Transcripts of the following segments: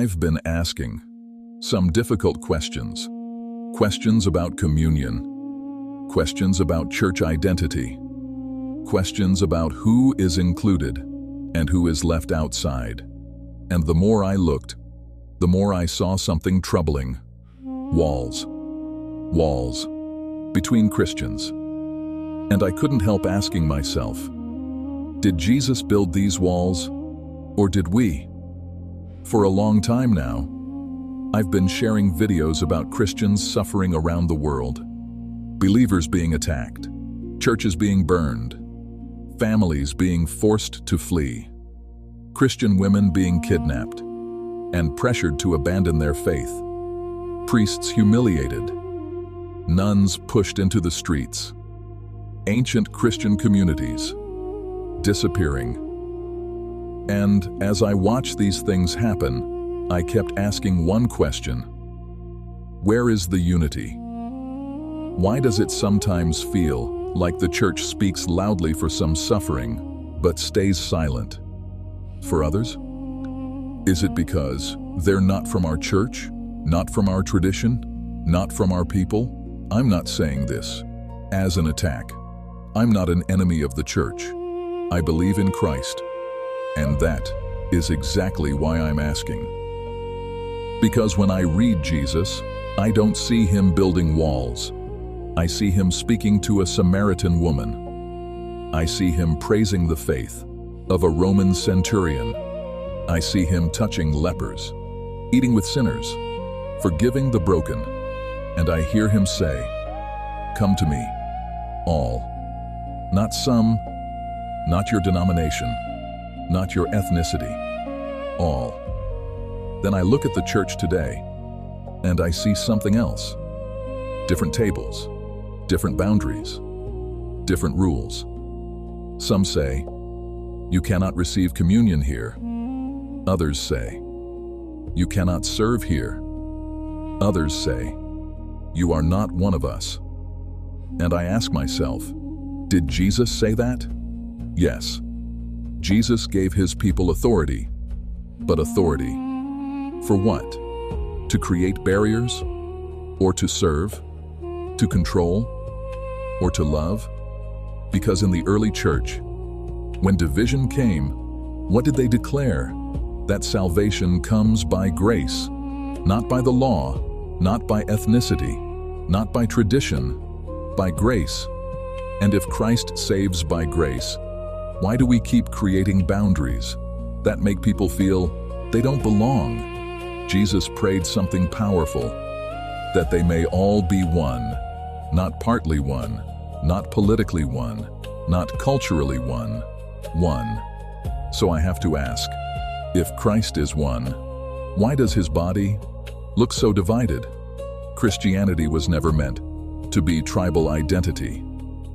I've been asking some difficult questions. Questions about communion. Questions about church identity. Questions about who is included and who is left outside. And the more I looked, the more I saw something troubling. Walls. Walls. Between Christians. And I couldn't help asking myself, did Jesus build these walls, or did we? For a long time now, I've been sharing videos about Christians suffering around the world, believers being attacked, churches being burned, families being forced to flee, Christian women being kidnapped and pressured to abandon their faith, priests humiliated, nuns pushed into the streets, ancient Christian communities disappearing. And as I watched these things happen, I kept asking one question: where is the unity? Why does it sometimes feel like the church speaks loudly for some suffering, but stays silent for others? Is it because they're not from our church, not from our tradition, not from our people? I'm not saying this as an attack. I'm not an enemy of the church. I believe in Christ. And that is exactly why I'm asking. Because when I read Jesus, I don't see him building walls. I see him speaking to a Samaritan woman. I see him praising the faith of a Roman centurion. I see him touching lepers, eating with sinners, forgiving the broken. And I hear him say, "Come to me, all." Not some, not your denomination, not your ethnicity, all. Then I look at the church today, and I see something else. Different tables, different boundaries, different rules. Some say, you cannot receive communion here. Others say, you cannot serve here. Others say, you are not one of us. And I ask myself, did Jesus say that? Yes. Jesus gave his people authority. But authority for what? To create barriers? Or to serve? To control? Or to love? Because in the early church, when division came, what did they declare? That salvation comes by grace, not by the law, not by ethnicity, not by tradition, by grace. And if Christ saves by grace, why do we keep creating boundaries that make people feel they don't belong? Jesus prayed something powerful, that they may all be one, not partly one, not politically one, not culturally one, one. So I have to ask, if Christ is one, why does his body look so divided? Christianity was never meant to be tribal identity.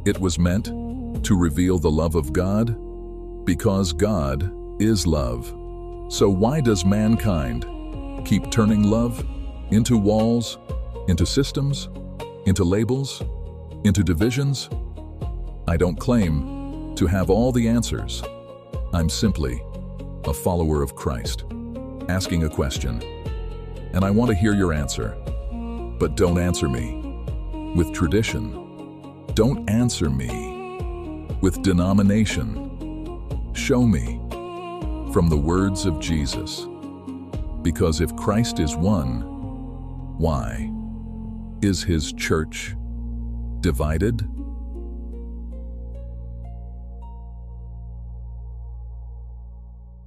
It was meant to reveal the love of God, because God is love. So why does mankind keep turning love into walls, into systems, into labels, into divisions? I don't claim to have all the answers. I'm simply a follower of Christ, asking a question. And I want to hear your answer. But don't answer me with tradition. Don't answer me with denomination. Show me from the words of Jesus. Because if Christ is one, why is his church divided?